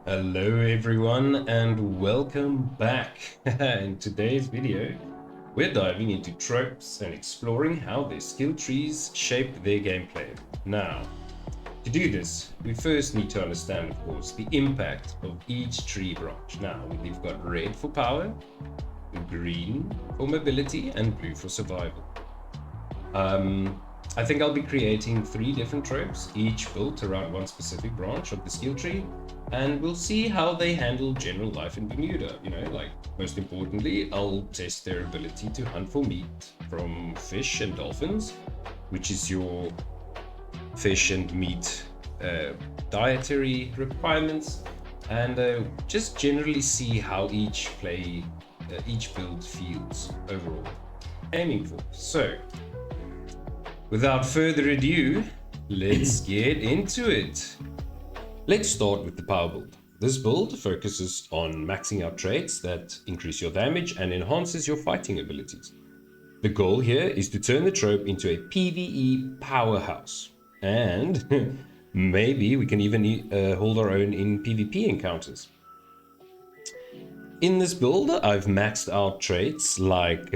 Hello everyone and welcome back. In today's video, we're diving into tropes and exploring how their skill trees shape their gameplay. Now, to do this, we first need to understand, of course, the impact of each tree branch. Now, we've got red for power, green for mobility, and blue for survival. I think I'll be creating 3 different tropes, each built around one specific branch of the skill tree, and we'll see how they handle general life in Bermuda. Most importantly, I'll test their ability to hunt for meat from fish and dolphins, which is your fish and meat dietary requirements, and just generally see how each build feels overall. Aiming for. So, without further ado, let's get into it. Let's start with the power build. This build focuses on maxing out traits that increase your damage and enhances your fighting abilities. The goal here is to turn the trope into a PvE powerhouse, and maybe we can even hold our own in PvP encounters. In this build, I've maxed out traits like,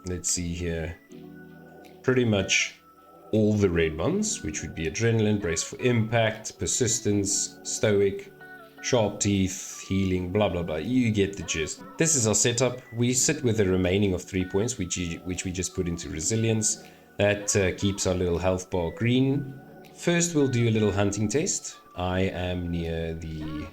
let's see here, pretty much all the red ones, which would be adrenaline, brace for impact, persistence, stoic, sharp teeth, healing, blah blah blah. You get the gist. This is our setup. We sit with the remaining of 3 points, which we just put into resilience. That keeps our little health bar green. First, we'll do a little hunting test. I am near the,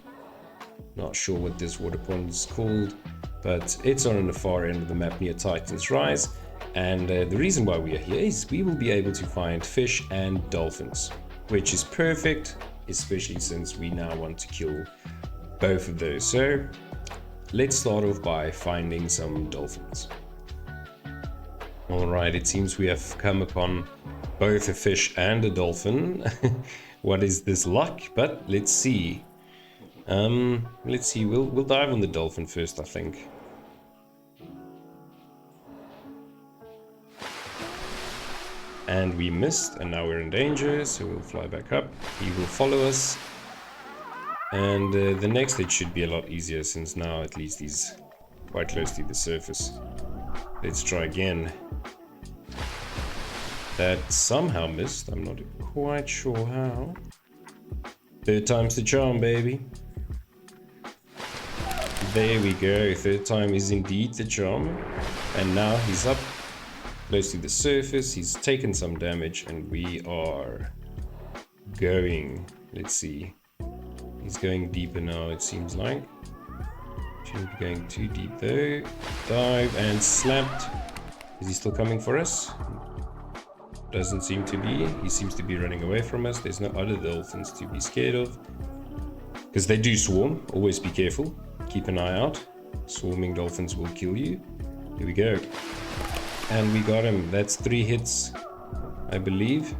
not sure what this water pond is called, but it's on the far end of the map near Titan's Rise. And the reason why we are here is we will be able to find fish and dolphins, which is perfect, especially since we now want to kill both of those. So let's start off by finding some dolphins. Alright, it seems we have come upon both a fish and a dolphin. What is this luck? But let's see. We'll dive on the dolphin first, I think. And we missed, and now we're in danger, so we'll fly back up. He will follow us. And the next hit should be a lot easier, since now at least he's quite close to the surface. Let's try again. That somehow missed, I'm not quite sure how. Third time's the charm, baby. There we go, third time is indeed the charm. And now he's up close to the surface, he's taken some damage, and we are going, let's see, he's going deeper now, it seems like. Shouldn't be going too deep though. Dive and slapped. Is he still coming for us? Doesn't seem to be. He seems to be running away from us. There's no other dolphins to be scared of, because they do swarm. Always be careful, keep an eye out. Swarming dolphins will kill you. Here we go. And we got him. That's 3 hits, I believe.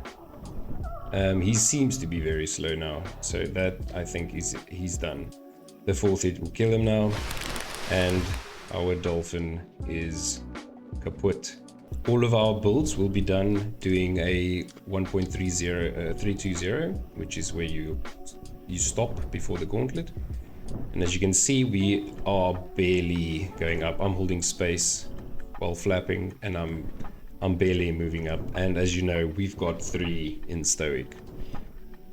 He seems to be very slow now, so that I think he's done. The 4th hit will kill him now, and our dolphin is kaput. All of our builds will be done doing a 1.320, which is where you stop before the gauntlet. And as you can see, we are barely going up. I'm holding space while flapping, and I'm barely moving up. And as you know, we've got 3 in stoic,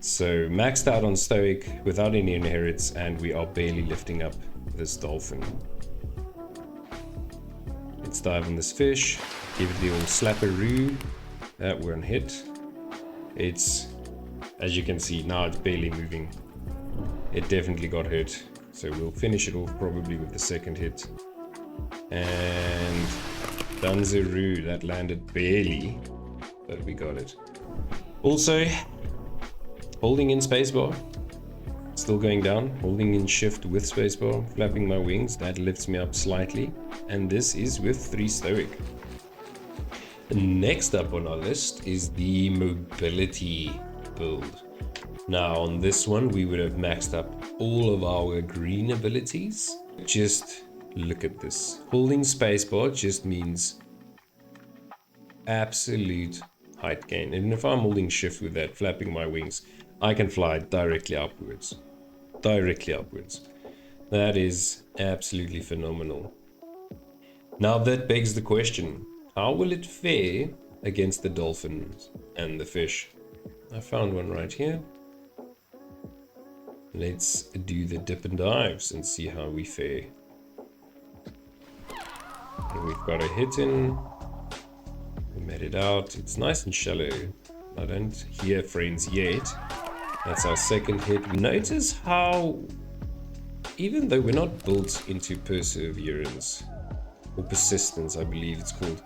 so maxed out on stoic without any inherits, and we are barely lifting up this dolphin. Let's dive on this fish, give it the old slapperoo. That we're on hit. It's, as you can see now, it's barely moving. It definitely got hurt, so we'll finish it off probably with the 2nd hit. And Danzaroo, that landed barely, but we got it. Also, holding in spacebar, still going down, holding in shift with spacebar, flapping my wings, that lifts me up slightly, and this is with 3 stoic. Next up on our list is the mobility build. Now on this one, we would have maxed up all of our green abilities. Just look at this. Holding spacebar just means absolute height gain. And if I'm holding shift with that, flapping my wings, I can fly directly upwards. directly upwards. That is absolutely phenomenal. Now that begs the question, how will it fare against the dolphins and the fish? I found one right here. Let's do the dip and dives and see how we fare. And we've got a hit in. We made it out. It's nice and shallow. I don't hear friends yet. That's our second hit. Notice how, even though we're not built into perseverance, or persistence, I believe it's called,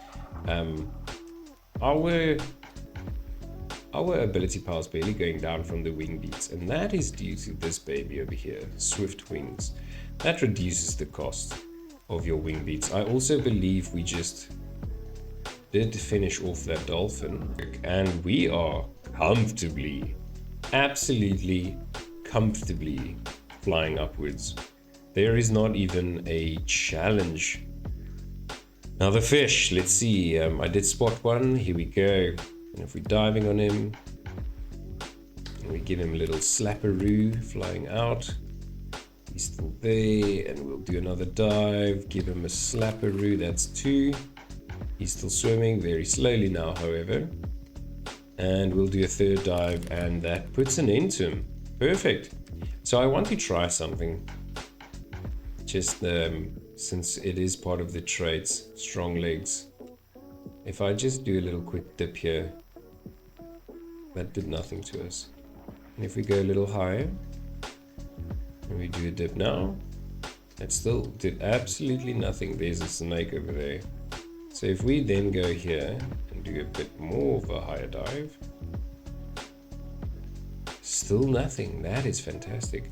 our ability power is barely going down from the wing beats, and that is due to this baby over here, Swift Wings. That reduces the cost of your wing beats. I also believe we just did finish off that dolphin, and we are comfortably, absolutely comfortably flying upwards. There is not even a challenge. Now the fish, let's see, I did spot one, here we go. And if we're diving on him, and we give him a little slapperoo flying out, he's still there, and we'll do another dive, give him a slapperoo, that's 2. He's still swimming very slowly now, however. And we'll do a third dive, and that puts an end to him. Perfect. So I want to try something. Just since it is part of the traits, strong legs. If I just do a little quick dip here, that did nothing to us. And if we go a little higher, and we do a dip now, that still did absolutely nothing. There's a snake over there. So if we then go here and do a bit more of a higher dive, still nothing. That is fantastic.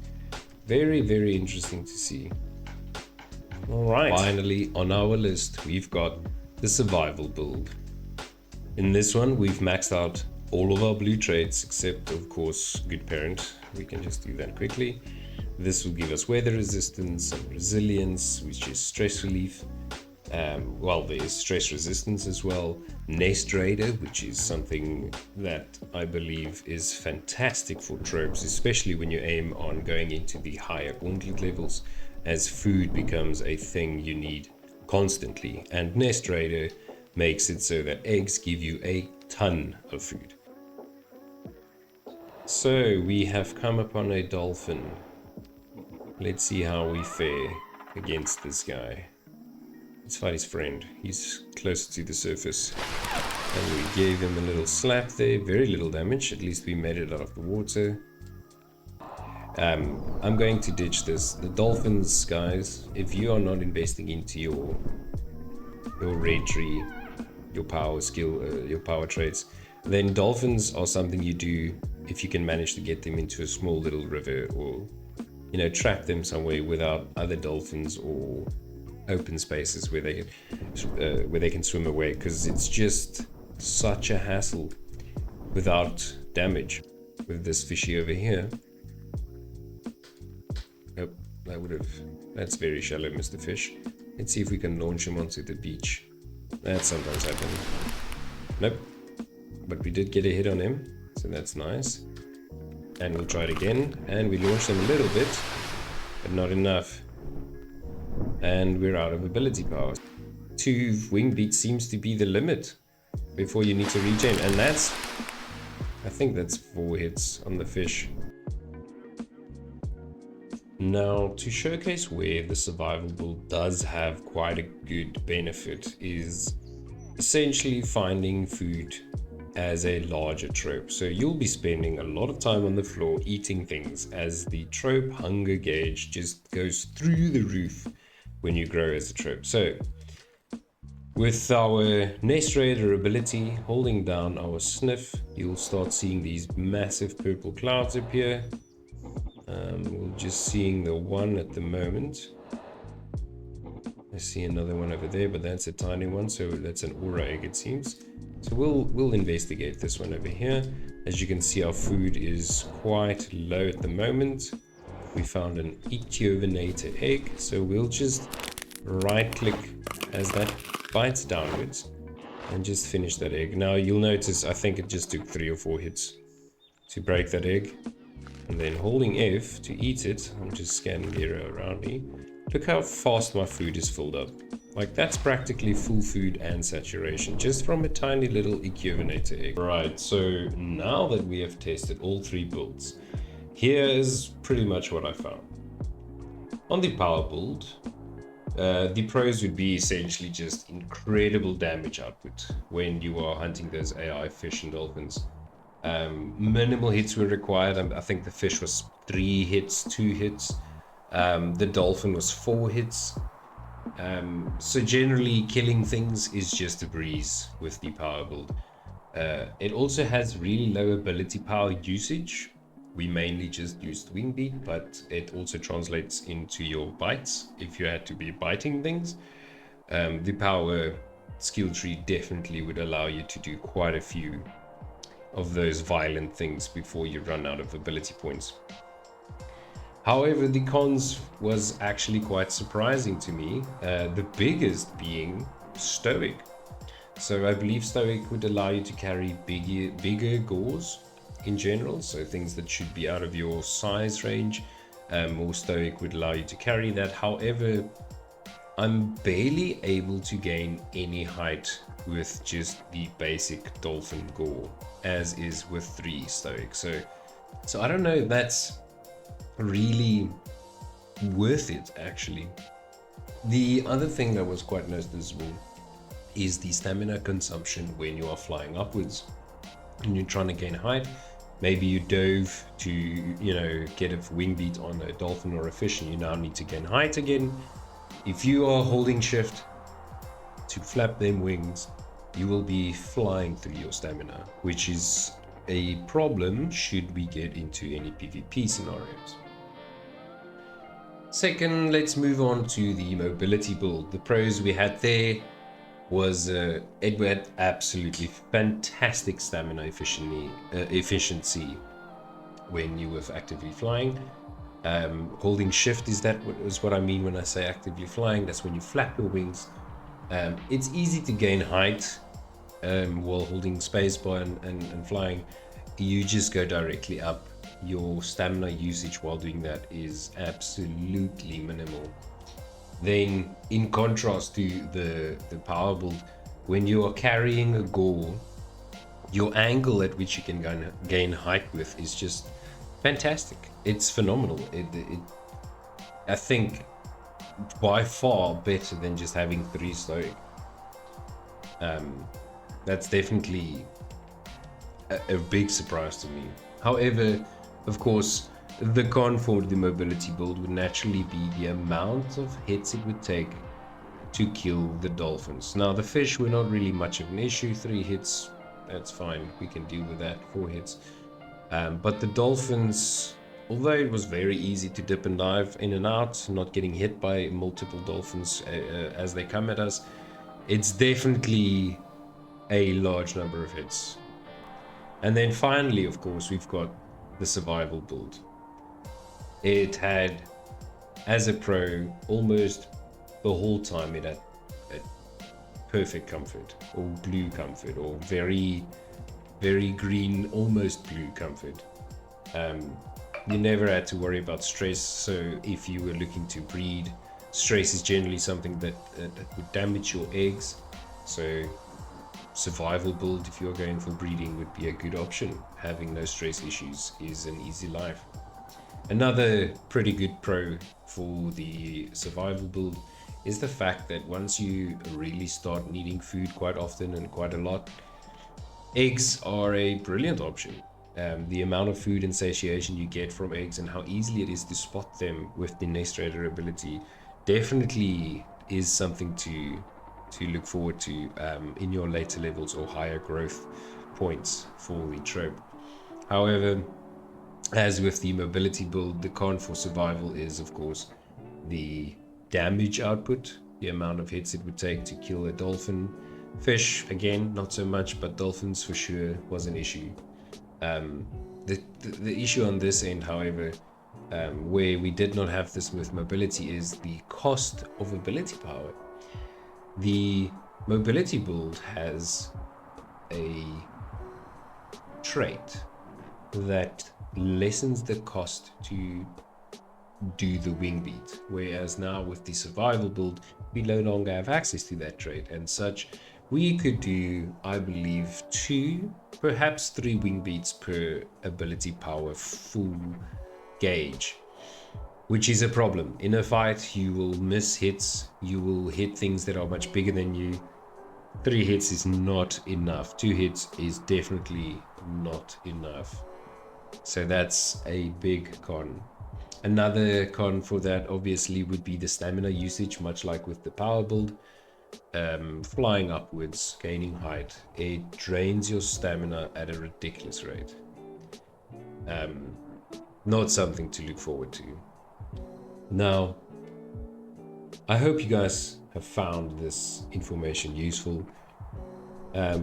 Very, very interesting to see. All right. Finally, on our list, we've got the survival build. In this one, we've maxed out all of our blue traits, except of course, good parent. We can just do that quickly. This will give us weather resistance and resilience, which is stress relief. Well, there's stress resistance as well. Nest Raider, which is something that I believe is fantastic for tropes, especially when you aim on going into the higher gauntlet levels, as food becomes a thing you need constantly. And Nest Raider makes it so that eggs give you a ton of food. So we have come upon a dolphin. Let's see how we fare against this guy. Let's fight his friend. He's closer to the surface. And we gave him a little slap there. Very little damage. At least we made it out of the water. I'm going to ditch this. The dolphins, guys, if you are not investing into your red tree, your power skill, your power traits, then dolphins are something you do if you can manage to get them into a small little river, or, you know, trap them somewhere without other dolphins, or open spaces where they can swim away, because it's just such a hassle without damage. With this fishy over here, nope, that's very shallow, Mr. Fish. Let's see if we can launch him onto the beach. That sometimes happens. Nope, but we did get a hit on him, so that's nice. And we'll try it again, and we launched him a little bit, but not enough. And we're out of ability power. 2 wing beats seems to be the limit before you need to regen, and that's, I think that's 4 hits on the fish. Now, to showcase where the survival build does have quite a good benefit is essentially finding food as a larger trope. So you'll be spending a lot of time on the floor eating things, as the trope hunger gauge just goes through the roof when you grow as a trope. So with our Nest Raider ability, holding down our sniff, you'll start seeing these massive purple clouds appear. We're just seeing the one at the moment. I see another one over there, but that's a tiny one, so that's an aura egg, it seems. So we'll investigate this one over here. As you can see, our food is quite low at the moment. We found an Echiovenator egg, so we'll just right click as that bites downwards and just finish that egg. Now you'll notice I think it just took 3 or 4 hits to break that egg. and then holding F to eat it. I'm just scanning the area around me. Look how fast my food is filled up. Like, that's practically full food and saturation just from a tiny little equivinator egg. Right, so now that we have tested all 3 builds, here is pretty much what I found. On the power build, the pros would be essentially just incredible damage output when you are hunting those AI fish and dolphins. Minimal hits were required. I think the fish was 3 hits, 2 hits. The dolphin was 4 hits. So generally killing things is just a breeze with the power build. It also has really low ability power usage. We mainly just used wing beat, but it also translates into your bites if you had to be biting things. The power skill tree definitely would allow you to do quite a few of those violent things before you run out of ability points. However, the cons was actually quite surprising to me, the biggest being Stoic. So I believe Stoic would allow you to carry bigger gores in general, so things that should be out of your size range. More Stoic would allow you to carry that. However, I'm barely able to gain any height with just the basic dolphin gore, as is with 3 Stoic. So I don't know if that's really worth it, actually. The other thing that was quite noticeable is the stamina consumption when you are flying upwards and you're trying to gain height. Maybe you dove to, you know, get a wing beat on a dolphin or a fish and you now need to gain height again. If you are holding shift to flap them wings, you will be flying through your stamina, which is a problem should we get into any PvP scenarios. Second, let's move on to the mobility build. The pros we had there was it had absolutely fantastic stamina efficiency when you were actively flying. Holding shift is what I mean when I say actively flying. That's when you flap your wings. It's easy to gain height while holding spacebar and flying. You just go directly up. Your stamina usage while doing that is absolutely minimal. Then, in contrast to the power build, when you are carrying a gore, your angle at which you can gain height with is just fantastic. It's phenomenal. I think by far better than just having 3 Stoic. That's definitely a big surprise to me. However, of course, the con for the mobility build would naturally be the amount of hits it would take to kill the dolphins. Now, the fish were not really much of an issue. 3 hits, that's fine. We can deal with that. 4 hits. But the dolphins, although it was very easy to dip and dive in and out, not getting hit by multiple dolphins as they come at us, it's definitely a large number of hits. And then finally, of course, we've got the survival build. It had, as a pro, almost the whole time it had perfect comfort, or blue comfort, or very, very green, almost blue comfort. You never had to worry about stress, so if you were looking to breed, stress is generally something that would damage your eggs. So survival build, if you're going for breeding, would be a good option. Having no stress issues is an easy life. Another pretty good pro for the survival build is the fact that once you really start needing food quite often and quite a lot, eggs are a brilliant option. The amount of food and satiation you get from eggs and how easily it is to spot them with the Nest Raider ability definitely is something to look forward to in your later levels or higher growth points for the trope. However, as with the mobility build, the con for survival is, of course, the damage output, the amount of hits it would take to kill a dolphin. Fish, again, not so much, but dolphins for sure was an issue. The issue on this end, however, where we did not have this with mobility, is the cost of ability power. The mobility build has a trait that lessens the cost to do the wing beat, whereas now with the survival build we no longer have access to that trait, and such we could do, I believe, 2, perhaps 3 wing beats per ability power full gauge, which is a problem. In a fight you will miss hits, you will hit things that are much bigger than you. 3 hits is not enough. 2 hits is definitely not enough. So that's a big con. Another con for that obviously would be the stamina usage, much like with the power build. Flying upwards, gaining height, it drains your stamina at a ridiculous rate. Not something to look forward to. Now, I hope you guys have found this information useful.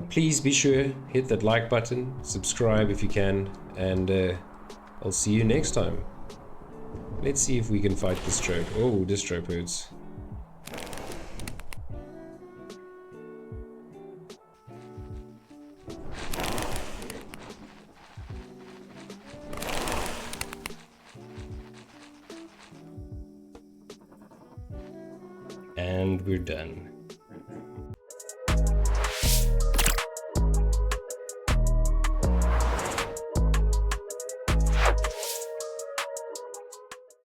Please be sure, hit that like button, subscribe if you can, and I'll see you next time. Let's see if we can fight this trope. Oh, this trope hurts. And we're done.